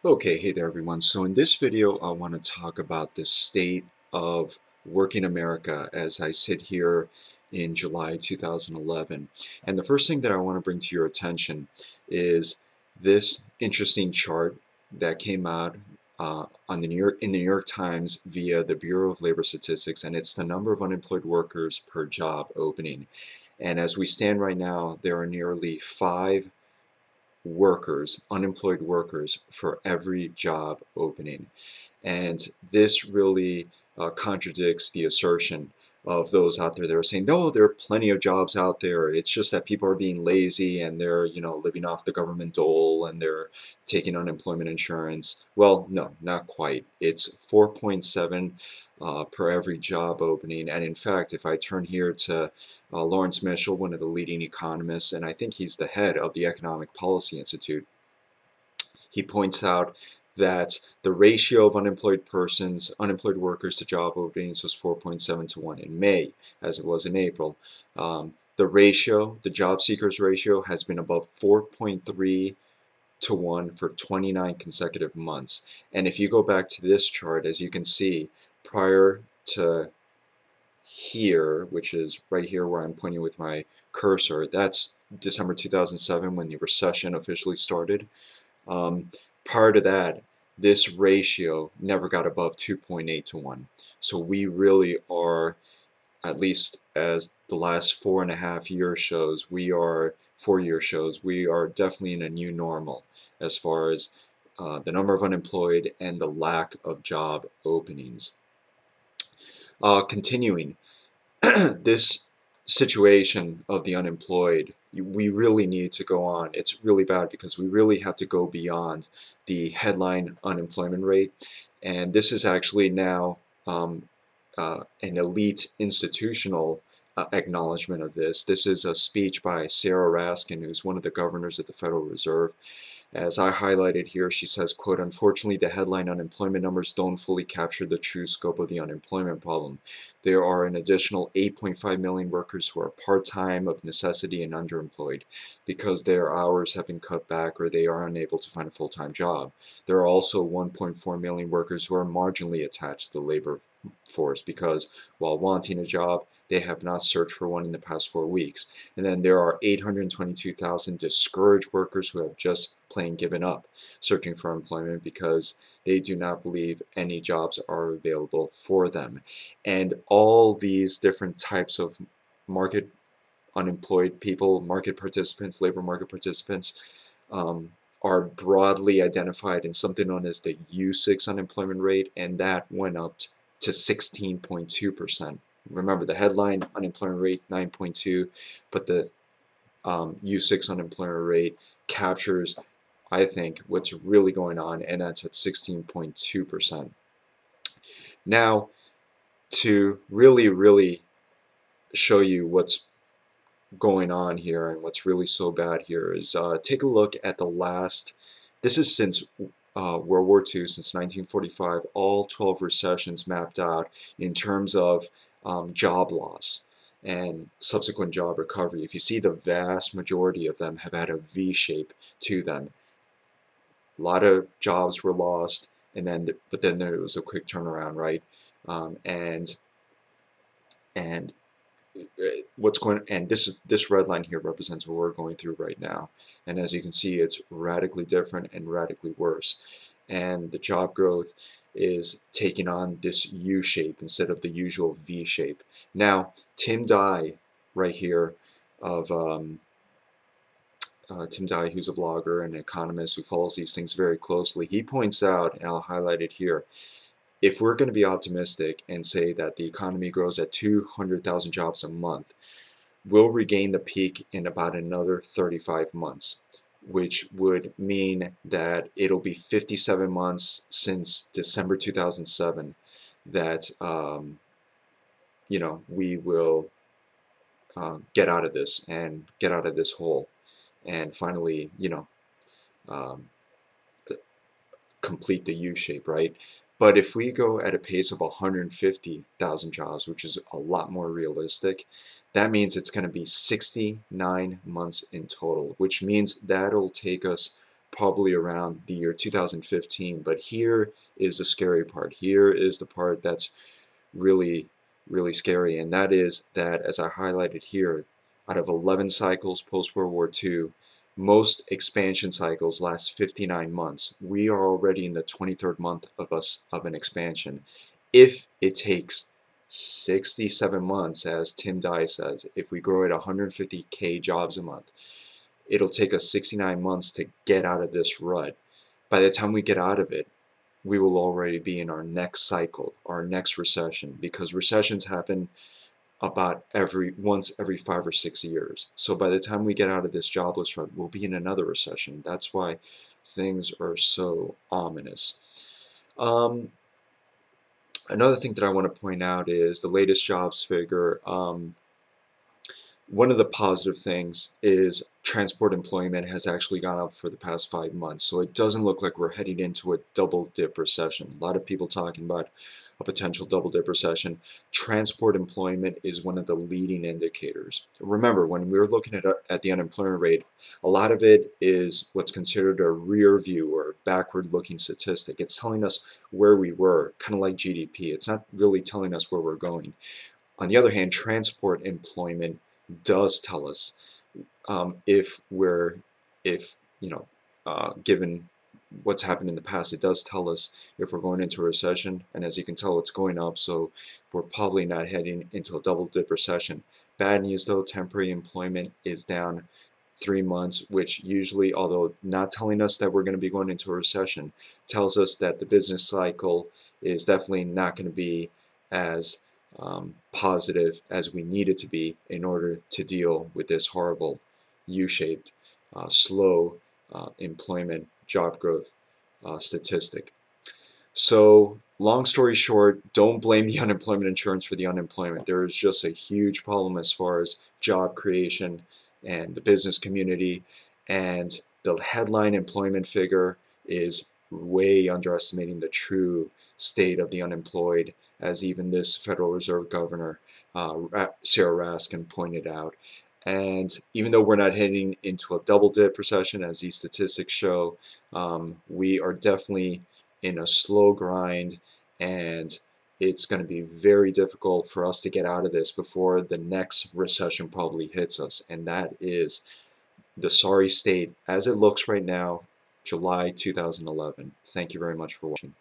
Okay, hey there everyone. So in this video, I want to talk about the state of working America as I sit here in July 2011. And the first thing that I want to bring to your attention is this interesting chart that came out on the in the New York Times via the Bureau of Labor Statistics, and it's the number of unemployed workers per job opening. And as we stand right now, there are nearly 5 unemployed workers for every job opening. And this really contradicts the assertion of those out there that are saying, no, there are plenty of jobs out there. It's just that people are being lazy and they're, living off the government dole and they're taking unemployment insurance. Well, no, not quite. It's 4.7 per every job opening. And in fact, if I turn here to Lawrence Mitchell, one of the leading economists, and I think he's the head of the Economic Policy Institute, he points out that the ratio of unemployed workers to job openings was 4.7 to 1 in May, as it was in April. The job seekers ratio, has been above 4.3 to 1 for 29 consecutive months. And if you go back to this chart, as you can see, prior to here, which is right here where I'm pointing with my cursor, that's December 2007 when the recession officially started. Um, Prior to that, this ratio never got above 2.8 to 1. So we really are, at least as the last 4.5 years shows, 4 years shows, we are definitely in a new normal as far as the number of unemployed and the lack of job openings. Continuing, this situation of the unemployed, we really need to go on. It's really bad because we really have to go beyond the headline unemployment rate. And this is actually now an elite institutional acknowledgement of this. This is a speech by Sarah Raskin, who's one of the governors at the Federal Reserve. As I highlighted here, she says, quote, "Unfortunately, the headline unemployment numbers don't fully capture the true scope of the unemployment problem. There are an additional 8.5 million workers who are part-time, of necessity, and underemployed because their hours have been cut back or they are unable to find a full-time job. There are also 1.4 million workers who are marginally attached to the labor force because, while wanting a job, they have not searched for one in the past 4 weeks. And then there are 822,000 discouraged workers who have just plain given up searching for employment because they do not believe any jobs are available for them." And all these different types of market unemployed people, market participants, labor market participants, um, are broadly identified in something known as the U6 unemployment rate, and that went up to 16.2%. Remember, the headline unemployment rate 9.2, but the U6 unemployment rate captures, I think, what's really going on, and that's at 16.2%. Now, to really show you what's going on here and what's really so bad here is take a look at the last, this is since World War II, since 1945, all 12 recessions mapped out in terms of job loss and subsequent job recovery. If you see, the vast majority of them have had a V shape to them. A lot of jobs were lost, and but then there was a quick turnaround, right? Um, and and this red line here represents what we're going through right now, and as you can see, it's radically different and radically worse, and the job growth is taking on this U shape instead of the usual V shape. Now, Tim Dye, right here, of Tim Dye, who's a blogger and an economist who follows these things very closely, he points out, and I'll highlight it here, if we're going to be optimistic and say that the economy grows at 200,000 jobs a month, we'll regain the peak in about another 35 months, which would mean that it'll be 57 months since December 2007 that we will get out of this and get out of this hole and finally um, complete the U shape, right? But if we go at a pace of 150,000 jobs, which is a lot more realistic, that means it's going to be 69 months in total, which means that'll take us probably around the year 2015. But here is the scary part. Here is the part that's really, really scary, and that is that, as I highlighted here, out of 11 cycles post-World War II, most expansion cycles last 59 months. We are already in the 23rd month of an expansion. If it takes 67 months, as Tim Dye says, if we grow at 150K jobs a month, it'll take us 69 months to get out of this rut. By the time we get out of it, we will already be in our next cycle, our next recession, because recessions happen about once every 5 or 6 years. So by the time we get out of this jobless rut, we'll be in another recession. That's why things are so ominous. Another thing that I want to point out is the latest jobs figure. One of the positive things is transport employment has actually gone up for the past 5 months. So it doesn't look like we're heading into a double dip recession. A lot of people talking about a potential double dip recession. Transport employment is one of the leading indicators. Remember, when we're looking at the unemployment rate, a lot of it is what's considered a rear view or backward looking statistic. It's telling us where we were, kind of like GDP. It's not really telling us where we're going. On the other hand, transport employment does tell us if given what's happened in the past, it does tell us if we're going into a recession, and as you can tell, it's going up, so we're probably not heading into a double dip recession. Bad news though, temporary employment is down 3 months, which usually, although not telling us that we're going to be going into a recession, tells us that the business cycle is definitely not going to be as positive as we need it to be in order to deal with this horrible U-shaped, slow employment job growth statistic. So long story short, don't blame the unemployment insurance for the unemployment. There is just a huge problem as far as job creation and the business community, and the headline employment figure is way underestimating the true state of the unemployed, as even this Federal Reserve Governor, Sarah Raskin, pointed out. And even though we're not heading into a double dip recession, as these statistics show, we are definitely in a slow grind, and it's going to be very difficult for us to get out of this before the next recession probably hits us. And that is the sorry state as it looks right now, July 2011. Thank you very much for watching.